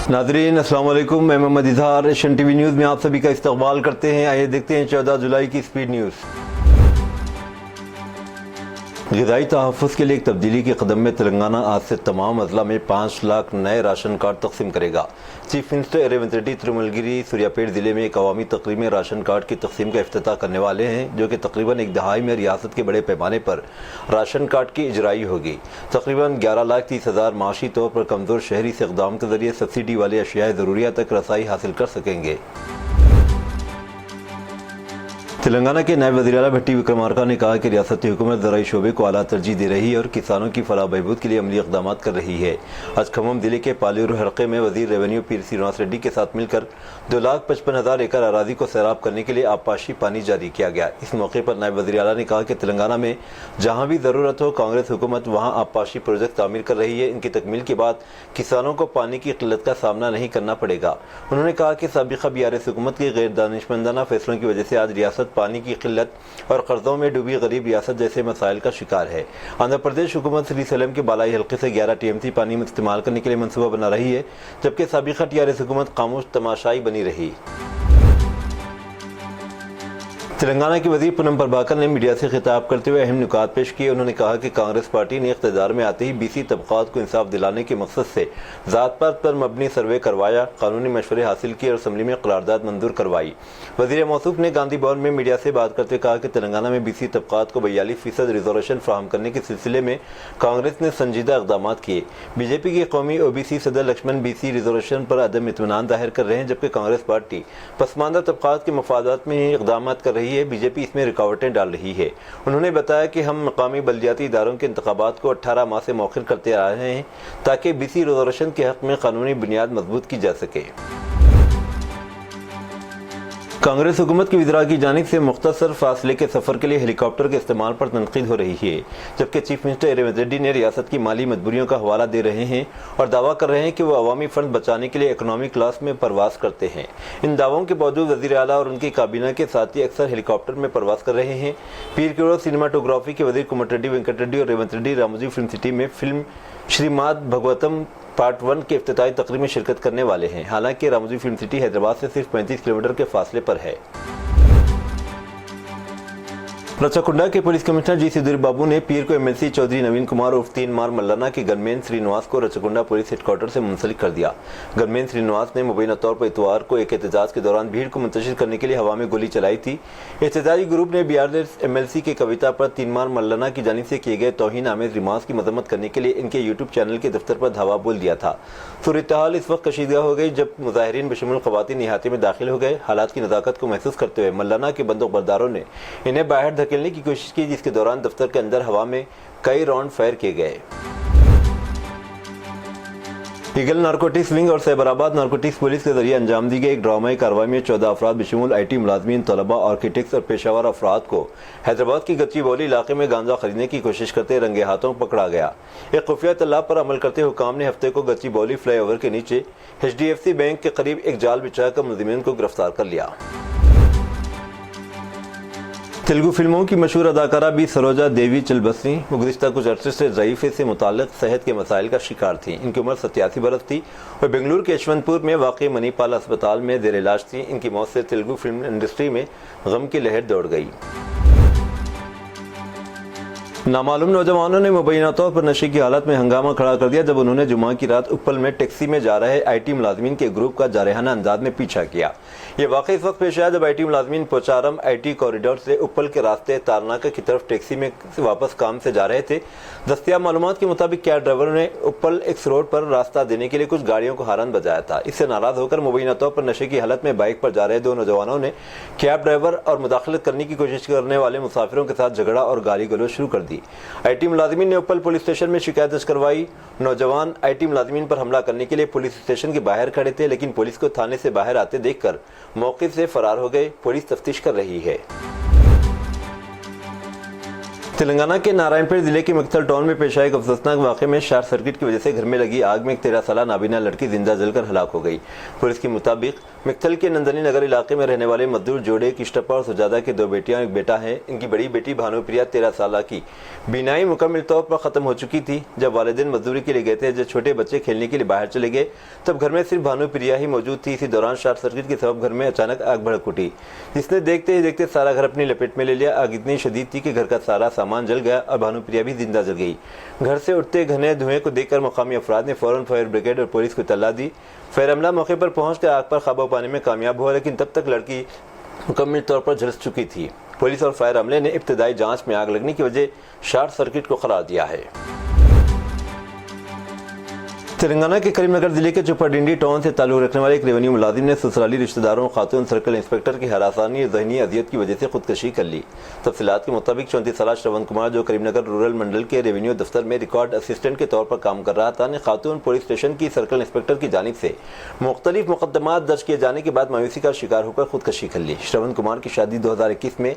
नाज़रीन अस्सलाम वालेकुम, मैं Mohammad Izhar Asian TV news में आप सभी का इस्तकबाल करते हैं। आइए देखते हैं 14 जुलाई की स्पीड न्यूज़। ग़िज़ाई तहफ़्फ़ुज़ के लिए एक तब्दीली के कदम में तेलंगाना आज से तमाम अज़ला में 5 लाख नए राशन कार्ड तक़सीम करेगा। चीफ मिनिस्टर रेवंत रेड्डी तिरुमलगिरी सूर्यापेट ज़िले में एक अवामी तकरीब में राशन कार्ड की तक़सीम का इफ्तिताह करने वाले हैं, जो कि तकरीबन एक दहाई में रियासत के बड़े पैमाने पर राशन कार्ड की इजराई होगी। तकरीबन 11,30,000 माशी तौर पर कमज़ोर शहरी से इक़दाम के ज़रिए सब्सिडी वाले अशियाए ज़रूरिया तक रसाई हासिल कर सकेंगे। तेलंगाना के नायब वज़ीर आला भट्टी विक्रमार्का ने कहा कि रियासती हुकूमत ज़राई शोबे को आला तरजीह दे रही है और किसानों की फलाह बहबूद के लिए अमली इक़दाम कर रही है। आज खम्मम ज़िले के पालेरू हल्के में वज़ीर रेवेन्यू पीर श्रीनिवास रेड्डी के साथ मिलकर 2,55,000 एकड़ अराज़ी को सैराब करने के लिए आबपाशी पानी जारी किया गया। इस मौके पर नायब वज़ीर आला ने कहा कि तेलंगाना में जहाँ भी ज़रूरत हो कांग्रेस हुकूमत वहाँ आबपाशी प्रोजेक्ट तामीर कर रही है। इनकी तकमील के बाद किसानों को पानी की किल्लत का सामना नहीं करना पड़ेगा। उन्होंने कहा कि साबिक़ा BRS हुकूमत के गैर दानिशमंदाना फैसलों की वजह से आज रियासत पानी की किल्लत और कर्जों में डूबी गरीब रियासत जैसे मसाइल का शिकार है। आंध्र प्रदेश हुकूमत श्रीशैलम के बालाई हल्के से 11 TMC पानी इस्तेमाल करने के लिए मंसूबा बना रही है, जबकि साबिक़ा TRS हुकूमत खामोश तमाशाई बनी रही। तेलंगाना के वज़ीर पूनम प्रभाकर ने मीडिया से खिताब करते हुए अहम नुकात पेश किए। उन्होंने कहा कि कांग्रेस पार्टी ने इक़्तिदार में आते ही BC तबक़ात को इंसाफ दिलाने के मकसद से ज़ात पात पर मबनी सर्वे करवाया, कानूनी मशवरे हासिल किए और असम्बली में करारदाद मंजूर करवाई। वज़ीर मौसूफ ने गांधी भवन में मीडिया से बात करते हुए कहा कि तेलंगाना में BC तबक़ात को 42% रिजर्वेशन फराहम करने के सिलसिले में कांग्रेस ने संजीदा इक़दाम किए। BJP के कौमी OBC सदर लक्ष्मण BC रिजर्वेशन पर अदम इत्मीनान ज़ाहिर कर रहे हैं, जबकि कांग्रेस पार्टी पसमानदा तबक़ात के मफादात में ही इक़दाम कर रही है। BJP इसमें रुकावटें डाल रही है। उन्होंने बताया कि हम मकामी बल्दियाती इदारों के इंतखाबात को 18 माह से मौखिर करते आ रहे हैं, ताकि BC रिजर्वेशन के हक़ में कानूनी बुनियाद मजबूत की जा सके। कांग्रेस हुकूमत की वज़ीरा की जानिब से मुख्तसर फासले के सफ़र के लिए हेलीकॉप्टर के इस्तेमाल पर तनकीद हो रही है, जबकि चीफ मिनिस्टर रेवंत रेड्डी ने रियासत की माली मजबूरियों का हवाला दे रहे हैं और दावा कर रहे हैं कि वो अवामी फंड बचाने के लिए इकोनॉमी क्लास में परवास करते हैं। इन दावों के बावजूद वज़ीर आला और उनकी काबीना के साथी अक्सर हेलीकॉप्टर में परवास कर रहे हैं। पीर की रोड सिनेमाटोग्राफी के वज़ीर कोमटिरेड्डी वेंकट रेड्डी और रेवंत रेड्डी रामोजी फिल्म सिटी में फिल्म श्रीमाद भगवतम पार्ट 1 के इफ्तिताही तकरीब में शिरकत करने वाले हैं। हालांकि रामोजी फिल्म सिटी हैदराबाद से सिर्फ 35 किलोमीटर के फासले पर है। रचकुंडा के पुलिस कमिश्नर जी सुधीर बाबू ने पीर को MLC चौधरी नवीन कुमार उर्फ 3 मार मल्लाना के गनमैन श्रीनिवास को रचकुंडा पुलिस हेडक्वार्टर से मुंसलिक कर दिया। गनमैन श्रीनिवास ने मुबैना तौर पर इतवार को एक एहतजाज के दौरान भीड़ को मुंतशिर करने के लिए हवा में गोली चलाई थी। एहतजाजी ग्रुप ने BRS MLC के कविता पर 3 मार मल्लाना की जानिब से किए गए तौहीन आमेज रिमार्क्स की मजम्मत करने के लिए इनके YouTube चैनल के दफ्तर पर धावा बोल दिया था। सूरत-ए-हाल इस वक्त कशीदगा हो गई जब मुजाहिरीन बशमुल ख़वातीन इहाते में दाखिल हो गए। हालात की नज़ाकत को महसूस करते हुए मल्लाना के बंदूकबरदारों ने इन्हें बाहर धकेलने की कोशिश की, जिसके दौरान दफ्तर के अंदर हवा में कई राउंड फायर किए गए। ईगल नारकोटिक्स विंग और सैबराबाद नारकोटिक्स पुलिस के जरिए अंजाम दी गई एक ड्रामाई कार्रवाई में 14 अफराद बशमूल IT मुलाजमीन, तलबा, आर्किटेक्ट्स और पेशावर अफराद को हैदराबाद की गच्चीबौली इलाके में गांजा खरीदने की कोशिश करते रंगे हाथों पकड़ा गया। एक खुफिया इत्तला पर अमल करते हुकाम ने हफ्ते को गच्चीबौली फ्लाईओवर के नीचे HDFC बैंक के करीब एक जाल बिछाकर मुलजिमीन को गिरफ्तार कर लिया। तेलुगु फिल्मों की मशहूर अदाकारा बी सरोजा देवी चलबसनी गुज़िश्ता कुछ अरसे से ज़ईफ़े से मुताल्लिक़ सेहत के मसाइल का शिकार थी। इनकी उम्र 87 बरस थी और बेंगलुरु के यशवंतपुर में वाक़ई मणिपाल अस्पताल में ज़ेर इलाज थी। इनकी मौत से तेलुगु फिल्म इंडस्ट्री में गम की लहर दौड़ गई। नामालूम नौजवानों ने मुबैना तौर पर नशे की हालत में हंगामा खड़ा कर दिया जब उन्होंने जुमा की रात उप्पल में टैक्सी में जा रहे IT मुलाजमीन के ग्रुप का जारहाना अंदाज में पीछा किया। ये वाक़ई इस वक्त पेश आया जब IT मुलाजमीन पोचारम IT कॉरिडोर से उप्पल के रास्ते तारनाका की तरफ टैक्सी में वापस काम से जा रहे थे। दस्तियाब मालूमात के मुताबिक कैब ड्राइवर ने उप्पल एक्स रोड पर रास्ता देने के लिए कुछ गाड़ियों को हारन बजाया था। इससे नाराज होकर मुबैना तौर पर नशे की हालत में बाइक पर जा रहे 2 नौजवानों ने कैब ड्राइवर और मुदाखलत करने की कोशिश करने वाले मुसाफिरों के साथ झगड़ा और गाली गलौज शुरू कर दी। IT मुलाजमीन ने उप्पल पुलिस स्टेशन में शिकायत दर्ज करवाई। नौजवान IT मुलाजमीन पर हमला करने के लिए पुलिस स्टेशन के बाहर खड़े थे, लेकिन पुलिस को थाने से बाहर आते देखकर मौके से फरार हो गए। पुलिस तफ्तीश कर रही है। تلنگانہ کے نارائن ضلع کے مکتھل ٹاؤن میں پیش آئے ایک افسوسناک واقعے میں شارٹ سرکٹ کی وجہ سے گھر میں لگی آگ میں ایک 13 سالہ نابینا لڑکی زندہ جل کر ہلاک ہو گئی۔ پولیس کے مطابق مکتھل کے نندنی نگر علاقے میں رہنے والے مزدور جوڑے کشتپا اور سجادہ کے 2 بیٹیاں اور ایک بیٹا ہے۔ ان کی بڑی بیٹی بھانو پریا 13 سالہ کی بینائی مکمل طور پر ختم ہو چکی تھی۔ جب والدین مزدوری کے لیے گئے تھے، جب چھوٹے بچے کھیلنے کے لیے باہر چلے گئے تب گھر میں صرف بھانو پریا ہی موجود تھی۔ اسی دوران شارٹ سرکٹ کے سبب گھر میں اچانک آگ بھڑک اٹھی، جس نے دیکھتے ہی دیکھتے سارا گھر اپنی لپیٹ میں لے لیا۔ آگ اتنی شدید تھی کہ گھر کا سارا سامان جل گیا اور بھانو پریا بھی زندہ جل گئی۔ گھر سے اٹھتے گھنے دھوئیں کو دیکھ کر مقامی افراد نے فوراً فائر بریگیڈ اور پولیس کو اطلاع دی۔ فائر عملہ موقع پر پہنچ کر آگ پر قابو پانے میں کامیاب ہوا، لیکن تب تک لڑکی مکمل طور پر جھلس چکی تھی۔ پولیس اور فائر عملے نے ابتدائی جانچ میں آگ لگنے کی وجہ شارٹ سرکٹ کو قرار دیا ہے۔ تلنگانہ کے کریم نگر ضلع کے چپاڈنڈی ٹاؤن سے تعلق رکھنے والے ایک ریونیو ملازم نے سسرالی رشتہ داروں خاتون سرکل انسپکٹر کی ہراسانی اور ذہنی اذیت کی وجہ سے خودکشی کر لی۔ تفصیلات کے مطابق 34 سالہ شرون کمار، جو کریم نگر رورل منڈل کے ریونیو دفتر میں ریکارڈ اسسٹنٹ کے طور پر کام کر رہا تھا، نے خاتون پولیس اسٹیشن کی سرکل انسپکٹر کی جانب سے مختلف مقدمات درج کیے جانے کے بعد مایوسی کا شکار ہو کر خودکشی کر لی۔ شرون کمار کی شادی 2021 میں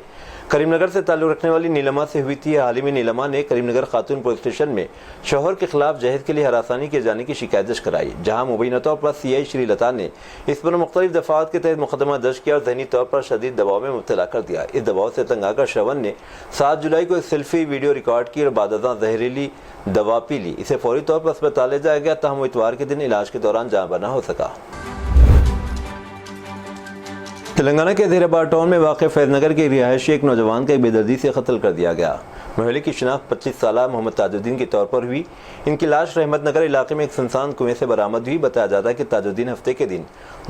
کریم نگر سے تعلق رکھنے والی نیلما سے ہوئی تھی۔ حال ہی میں نیلما نے کریم نگر خاتون پولیس اسٹیشن میں شوہر کے خلاف جہیز کے لیے ہراسانی کیے جانے کی شکایت درج کرائی، جہاں مبینہ طور پر سی آئی شری لتا نے اس پر مختلف دفعات کے تحت مقدمہ درج کیا اور ذہنی طور پر شدید دباؤ میں مبتلا کر دیا۔ اس دباؤ سے تنگ آ کر شرون نے 7 جولائی کو ایک سیلفی ویڈیو ریکارڈ کی اور بعد ازاں زہریلی دوا پی لی۔ اسے فوری طور پر اسپتال لے جایا گیا، تاہم وہ اتوار کے دن علاج کے دوران جاں بحق نہ ہو سکا۔ تلنگانہ کے زیر آباد ٹاؤن میں واقع فیض نگر کے رہائشی ایک نوجوان کا بے دردی سے قتل کر دیا گیا۔ محلے کی شناخت 25 سالہ محمد تاج الدین کے طور پر ہوئی۔ ان کی لاش رحمت نگر علاقے میں ایک سنسان کنویں سے برآمد ہوئی۔ بتایا جاتا ہے کہ تاج الدین ہفتے کے دن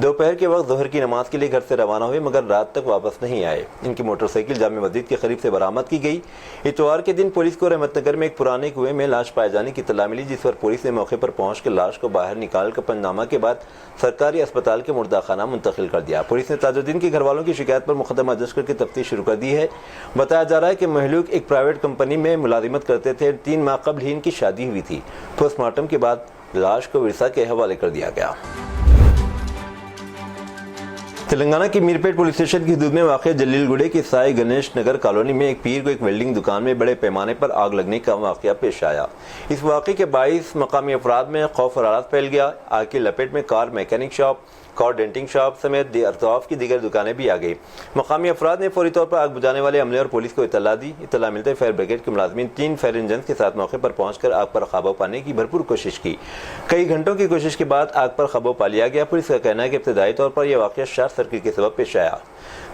دوپہر کے وقت ظہر کی نماز کے لیے گھر سے روانہ ہوئے، مگر رات تک واپس نہیں آئے۔ ان کی موٹر سائیکل جامع مسجد کے قریب سے برآمد کی گئی۔ اتوار کے دن پولیس کو رحمت نگر میں ایک پرانے کنویں میں لاش پائے جانے کی اطلاع ملی، جس پر پولیس نے موقع پر پہنچ کر لاش کو باہر نکال کر پنجنامہ کے بعد سرکاری اسپتال کے مردہ خانہ منتقل کر دیا۔ پولیس نے تاج الدین کے گھر والوں کی شکایت پر مقدمہ درج کر کے تفتیش شروع کر دی ہے۔ بتایا جا رہا ہے کہ مہلوک ایک پرائیویٹ کمپنی میں ملازمت کرتے تھے۔ 3 ماہ قبل ہی ان کی شادی ہوئی تھی۔ پوسٹ مارٹم کے بعد لاش کو ورثہ کے حوالے کر دیا گیا۔ تلنگانہ کی میرپیٹ پولیس اسٹیشن کی حدود میں واقع جلیل گڑھے کی سائی گنیش نگر کالونی میں ایک پیر کو ایک ویلڈنگ دکان میں بڑے پیمانے پر آگ لگنے کا واقعہ پیش آیا۔ اس واقعے کے باعث مقامی افراد میں خوف اور حراس پھیل گیا۔ آگ کی لپیٹ میں کار میکینک شاپ، کار ڈینٹنگ شاپ سمیت اطراف کی دیگر دکانیں بھی آ گئی۔ مقامی افراد نے فوری طور پر آگ بجھانے والے عملے اور پولیس کو اطلاع دی۔ اطلاع ملتے فائر بریگیڈ کے ملازمین 3 فائر انجنز کے ساتھ موقع پر پہنچ کر آگ پر قابو پانے کی بھرپور کوشش کی۔ کئی گھنٹوں کی کوشش کے بعد آگ پر قابو پا لیا گیا۔ پولیس کا کہنا ہے کہ ابتدائی طور پر یہ واقعہ شارٹ سرکٹ کے سبب پیش آیا۔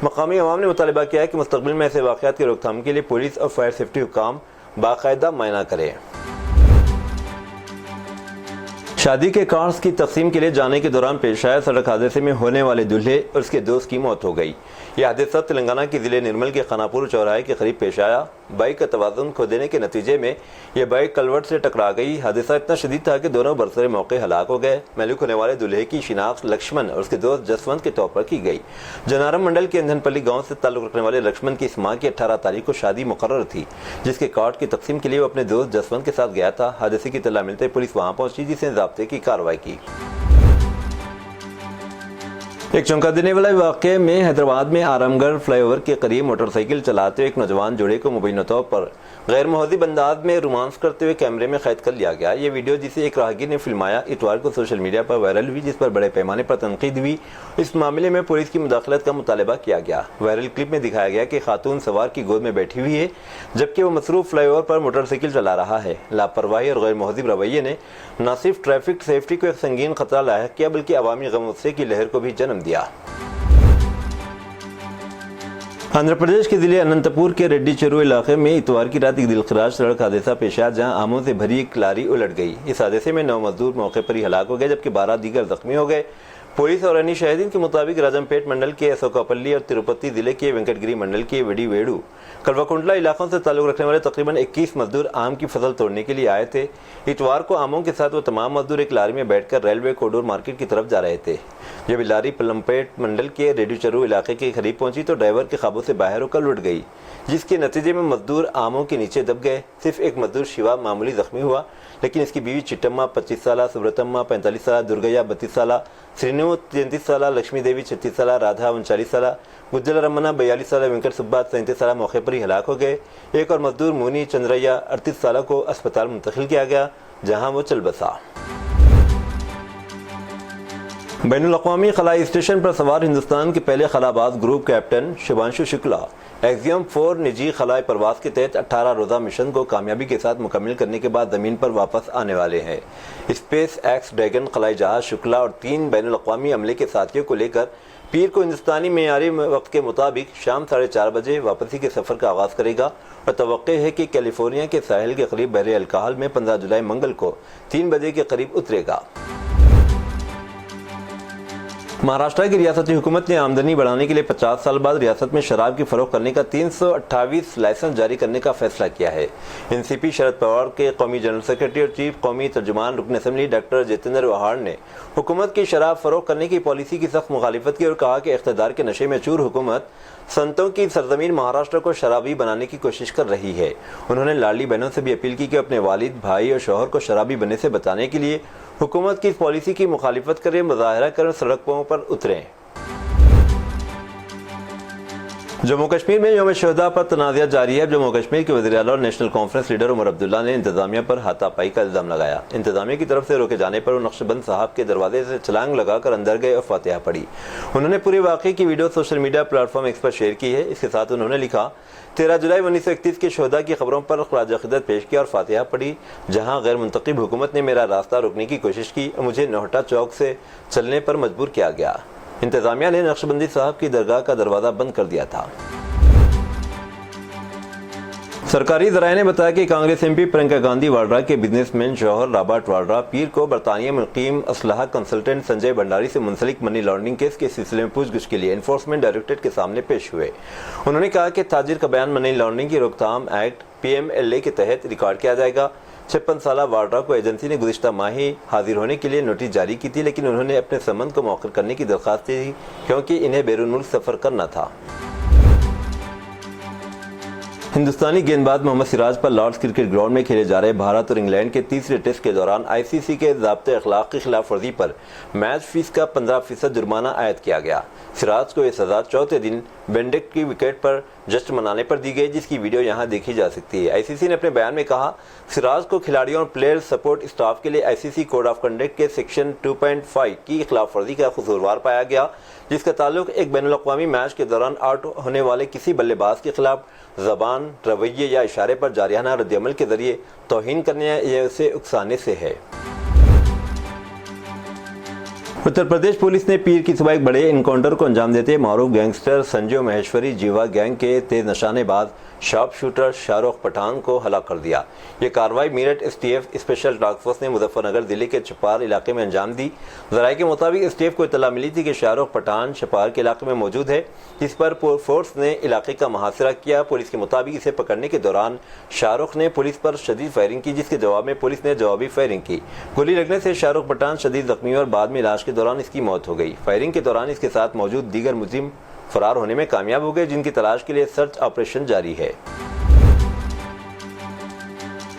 مقامی عوام نے مطالبہ کیا ہے کہ مستقبل میں ایسے واقعات کی روک تھام کے لیے پولیس اور فائر سیفٹی حکام باقاعدہ معائنہ کریں۔ شادی کے کارڈز کی تقسیم کے لیے جانے کے دوران پیش آئے سڑک حادثے میں ہونے والے دلہے اور اس کے دوست کی موت ہو گئی۔ یہ حادثہ تلنگانہ کے ضلع نرمل کے خاناپور چوراہے کے قریب پیش آیا۔ بائک کا توازن کھو دینے کے نتیجے میں یہ بائک کلوٹ سے ٹکرا گئی۔ حادثہ اتنا شدید تھا کہ دونوں برسر موقع ہلاک ہو گئے۔ مہلوک ہونے والے دلہے کی شناخت لکشمن اور اس کے دوست جسونت کے طور پر کی گئی۔ جنارم منڈل کے اندھن پلی گاؤں سے تعلق رکھنے والے لکشمن کی اس ماہ کی 18 تاریخ کو شادی مقرر تھی، جس کے کارڈ کی تقسیم کے لیے وہ اپنے دوست جسونت کے ساتھ گیا تھا۔ حادثے کی اطلاع ملتے پولیس وہاں پہنچی، جس نے ضابطے کی کارروائی کی۔ ایک چونکا دینے والے واقعے میں حیدرآباد میں آرام گڑھ فلائی اوور کے قریب موٹر سائیکل چلاتے ہوئے ایک نوجوان جوڑے کو مبینہ طور پر غیر مہذب انداز میں رومانس کرتے ہوئے کیمرے میں قید کر لیا گیا۔ یہ ویڈیو جسے ایک راہگیر نے فلمایا اتوار کو سوشل میڈیا پر وائرل ہوئی، جس پر بڑے پیمانے پر تنقید ہوئی۔ اس معاملے میں پولیس کی مداخلت کا مطالبہ کیا گیا۔ وائرل کلپ میں دکھایا گیا کہ خاتون سوار کی گود میں بیٹھی ہوئی ہے، جبکہ وہ مصروف فلائی اوور پر موٹر سائیکل چلا رہا ہے۔ لاپرواہی اور غیر مہذب رویے نے نہ صرف ٹریفک سیفٹی کو ایک سنگین خطرہ لاحق کیا، بلکہ عوامی غم غصے کی لہر کو بھی جنم دیا۔ آندھرا پردیش کے ضلع اننت پور کے ریڈی چرو علاقے میں اتوار کی رات ایک دلخراش سڑک حادثہ پیش آیا، جہاں آموں سے بھری ایک لاری الٹ گئی۔ اس حادثے میں 9 مزدور موقع پر ہی ہلاک ہو گئے، جبکہ 12 دیگر زخمی ہو گئے۔ پولیس اور عینی شاہدین کے مطابق راجم پیٹ منڈل کے اسوکاپلی اور تروپتی ضلع کے وینکٹ گری منڈل کے وڈی ویڑو کلواکنڈلا علاقوں سے تعلق رکھنے والے تقریباً 21 مزدور آم کی فصل توڑنے کے لیے آئے تھے۔ اتوار کو آموں کے ساتھ وہ تمام مزدور ایک لاری میں بیٹھ کر ریلوے کوڈور مارکیٹ کی طرف جا رہے تھے۔ جب لاری پلمپیٹ منڈل کے ریڈی چرو علاقے کے قریب پہنچی تو ڈرائیور کے قابو سے باہر ہو کر لٹ گئی، جس کے نتیجے میں مزدور آموں کے نیچے دب گئے۔ صرف ایک مزدور شیوا معمولی زخمی ہوا، لیکن اس کی بیوی چٹما 25 سالہ، سبرتما 45 سالہ، درگیا 32 سالہ، سرینو मीनू 33 साल, लक्ष्मी देवी 36 साल, राधा 39 साल, गुज्जल रमना 42 साल, वेंकट सुब्बा 37 साल मौके पर ही हलाक हो गए। एक और मजदूर मुनी चंद्रैया 38 साल को अस्पताल मुंतकिल किया गया, जहां वो चल बसा। बैनुल-अक़वामी खलाई स्टेशन पर सवार हिंदुस्तान के पहले खलाबाज group captain Shubhanshu Shukla Axiom 4 निजी खलाई परवाज के तहत 18 रोज़ा मिशन को कामयाबी के साथ मुकम्मल करने के बाद ज़मीन पर वापस आने वाले हैं। स्पेस एक्स ड्रैगन खलाई जहाज शुक्ला और 3 बैनुल-अक़वामी अमले के साथियों को लेकर पीर को हिंदुस्तानी मेयारी वक्त के मुताबिक शाम 4:30 बजे वापसी के सफ़र का आगाज़ करेगा और तवक्के है कि कैलिफोर्निया के साहिल के करीब बहरे अल्काहल में 15 जुलाई मंगल को 3 बजे के करीब उतरेगा। महाराष्ट्र की रियासती हुकूमत ने आमदनी बढ़ाने के लिए 50 साल बाद रियासत में शराब की फरोख्त करने का 328 लाइसेंस जारी करने का फैसला किया है। एनसीपी शरद पवार के कौमी जनरल सेक्रेटरी और चीफ कौमी तर्जुमान रुकन असम्बली डॉक्टर जितेंद्र वहाड़ ने हुकूमत की शराब फरोख्त करने की पॉलिसी की सख्त मुखालिफत की और कहा कि इख्तिदार के नशे में चूर हुकूमत संतों की सरजमीन महाराष्ट्र को शराबी बनाने की कोशिश कर रही है। उन्होंने लाडली बहनों से भी अपील की कि अपने वालिद, भाई और शौहर को शराबी बनने से बचाने के लिए हुकूमत की इस पॉलिसी की मुखालिफत करें, मुजाहरा करें, सड़कों पर उतरें। जम्मू कश्मीर में यौम शहदा पर तनाज़ा जारी है। जम्मू कश्मीर के वज़ीर आला और National Conference leader Omar Abdullah ने इंतजामिया पर हाथापाई का इल्ज़ाम लगाया। इंतजामिया की तरफ से रोके जाने पर वो नक्शबंद साहब के दरवाजे से छलांग लगाकर अंदर गए और फातिहा पढ़ी। उन्होंने पूरे वाक़े की video social media platform x पर शेयर की है। इसके साथ उन्होंने लिखा, 13 जुलाई 1931 के शहदा की खबरों पर ख़राज अक़ीदत पेश किया और फातिहा पढ़ी। जहाँ गैर मुंतखब हुकूमत ने मेरा रास्ता रोकने की कोशिश की और मुझे नोहटा चौक से चलने पर मजबूर किया गया। इंतजामिया ने नक्शबंदी साहब की दरगाह का दरवाज़ा बंद कर दिया था। सरकारी ज़राए ने बताया कि कांग्रेस एमपी प्रियंका गांधी वाड्रा के बिजनेसमैन शौहर रॉबर्ट वाड्रा पीर को बरतानिया में मुक़ीम असलहा कंसल्टेंट संजय भंडारी से मुंसलिक मनी लॉन्ड्रिंग केस के सिलसिले में पूछगिछ के लिए एनफोर्समेंट डायरेक्टरेट के सामने पेश हुए। उन्होंने कहा कि ताजिर का बयान मनी लॉन्ड्रिंग की रोकथाम एक्ट PMLA के तहत रिकॉर्ड किया जाएगा। 56 साल वाड्रा को एजेंसी ने गुज़िश्ता माह ही हाजिर होने के लिए नोटिस जारी की थी, लेकिन उन्होंने अपने संबंध को मौखर करने की दरख्वास्त दी क्योंकि इन्हें बैरून मुल्क सफ़र करना था। हिंदुस्तानी गेंदबाज मोहम्मद सिराज पर लॉर्ड्स क्रिकेट ग्राउंड में खेले जा रहे भारत और इंग्लैंड के तीसरे टेस्ट के दौरान ICC के ज़ाब्ते अखलाक की खिलाफ वर्जी पर मैच फीस का 15% जुर्माना आयद किया गया। सिराज को ये सज़ा चौथे दिन बेंडिक्ट की विकेट पर जश्न मनाने पर दी गई, जिसकी वीडियो यहाँ देखी जा सकती है। ICC ने अपने बयान में कहा, सिराज को खिलाड़ियों और प्लेयर सपोर्ट स्टाफ के लिए ICC कोड ऑफ कंडक्ट के सेक्शन 2.5 की खिलाफ वर्जी का कसूरवार पाया गया, जिसका ताल्लुक एक बैनुल-अक़वामी मैच के दौरान आउट होने वाले किसी बल्लेबाज के खिलाफ ज़बान, रवैये या इशारे पर जारियाना रद्द-ए-अमल के जरिए तौहीन करने या उसे उकसाने से है। उत्तर प्रदेश पुलिस ने पीर की सुबह एक बड़े इनकाउंटर को अंजाम देते मारूफ गैंगस्टर संजय महेश्वरी जीवा गैंग के तेज निशानेबाज शार्प शूटर शाहरुख पठान को हलाक कर दिया। ये कार्रवाई Meerut STF special task force ने मुजफ्फरनगर जिले के छपार इलाके में अंजाम दी। ज़राए के मुताबिक STF को इत्तला मिली थी कि शाहरुख पठान छपार के इलाके में मौजूद है, जिस पर फोर्स ने इलाके का मुहासरा किया। पुलिस के मुताबिक इसे पकड़ने के दौरान शाहरुख ने पुलिस पर शदीद फायरिंग की, जिसके जवाब में पुलिस ने जवाबी फायरिंग की। गोली लगने से शाहरुख पठान शदीद जख्मी और बाद में इलाज के दौरान इसकी मौत हो गई। फायरिंग के दौरान इसके साथ मौजूद दीगर मुलजिम फरार होने में कामयाब हो गए, जिनकी तलाश के लिए सर्च ऑपरेशन जारी है।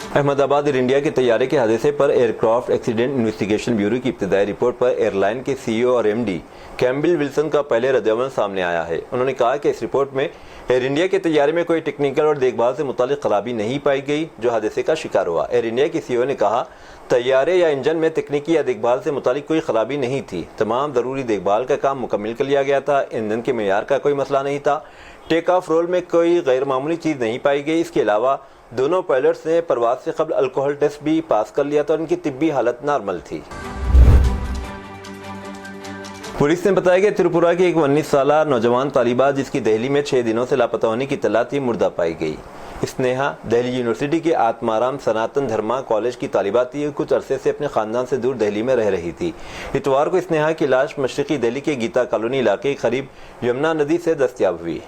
अहमदाबाद एयर इंडिया के तैयारे के हादसे पर एयरक्राफ्ट एक्सीडेंट इन्वेस्टिगेशन ब्यूरो की इब्तिदाई रिपोर्ट पर एयरलाइन के CEO और MD कैम्बिल विल्सन का पहले रद्द-ए-अमल सामने आया है। उन्होंने कहा कि इस रिपोर्ट में एयर इंडिया के तैयारे में कोई टेक्निकल और देखभाल से मुतालिक खराबी नहीं पाई गई जो हादसे का शिकार हुआ। एयर इंडिया के CEO ने कहा, तैयारे या इंजन में तकनीकी या देखभाल से मुतालिक कोई खराबी नहीं थी। तमाम ज़रूरी देखभाल का काम मुकम्मल कर लिया गया था। ईंधन के मेयार का कोई मसला नहीं था। टेक ऑफ रोल में कोई गैर मामूली चीज़ नहीं पाई गई। इसके अलावा दोनों पायलट्स ने परवाज से कबल अल्कोहल टेस्ट भी पास कर लिया था और इनकी तिब्बी हालत नॉर्मल थी। पुलिस ने बताया कि त्रिपुरा की एक 19 साल नौजवान तालिबा जिसकी दिल्ली में 6 दिनों से लापता होने की इत्तला थी, मुर्दा पाई गई। स्नेहा दिल्ली यूनिवर्सिटी के आत्माराम सनातन धर्मा कॉलेज की तालिबा थी। कुछ अरसे से अपने खानदान से दूर दिल्ली में रह रही थी। इतवार को स्नेहा की लाश मशरकी दिल्ली के गीता कॉलोनी इलाके के करीब यमुना नदी से दस्तयाब हुई।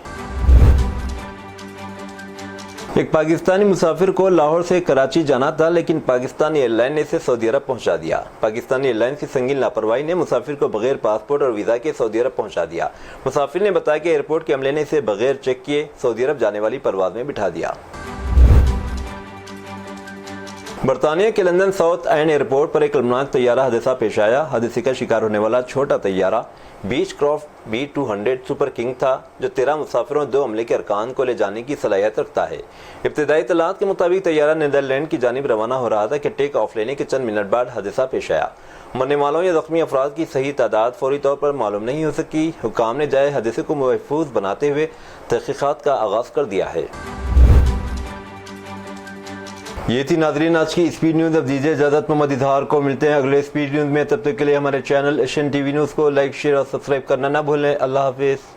एक पाकिस्तानी मुसाफिर को लाहौर से कराची जाना था, लेकिन पाकिस्तानी एयरलाइन ने इसे सऊदी अरब पहुंचा दिया। पाकिस्तानी एयरलाइन की संगीन लापरवाही ने मुसाफिर को बगैर पासपोर्ट और वीज़ा के सऊदी अरब पहुंचा दिया। मुसाफिर ने बताया कि एयरपोर्ट के अमले ने इसे बगैर चेक किए सऊदी अरब जाने वाली परवाज में बिठा दिया। برطانیہ کے لندن ساؤتھ اینڈ ایئرپورٹ پر ایک المناک طیارہ حادثہ پیش آیا۔ حادثے کا شکار ہونے والا چھوٹا طیارہ بیچ کرافٹ B200 سپر کنگ تھا، جو 13 مسافروں اور 2 عملے کے ارکان کو لے جانے کی صلاحیت رکھتا ہے۔ ابتدائی اطلاعات کے مطابق طیارہ نیدرلینڈ کی جانب روانہ ہو رہا تھا کہ ٹیک آف لینے کے چند منٹ بعد حادثہ پیش آیا۔ مرنے والوں یا زخمی افراد کی صحیح تعداد فوری طور پر معلوم نہیں ہو سکی۔ حکام نے جائے حادثے کو محفوظ بناتے ہوئے تحقیقات کا آغاز کر دیا ہے۔ یہ تھی ناظرین آج کی اسپیڈ نیوز۔ اب دیجیے اجازت، محمد اظہار کو ملتے ہیں اگلے اسپیڈ نیوز میں۔ تب تک کے لیے ہمارے channel Asian T V news کو لائک، شیئر اور سبسکرائب کرنا نہ بھولیں۔ اللہ حافظ۔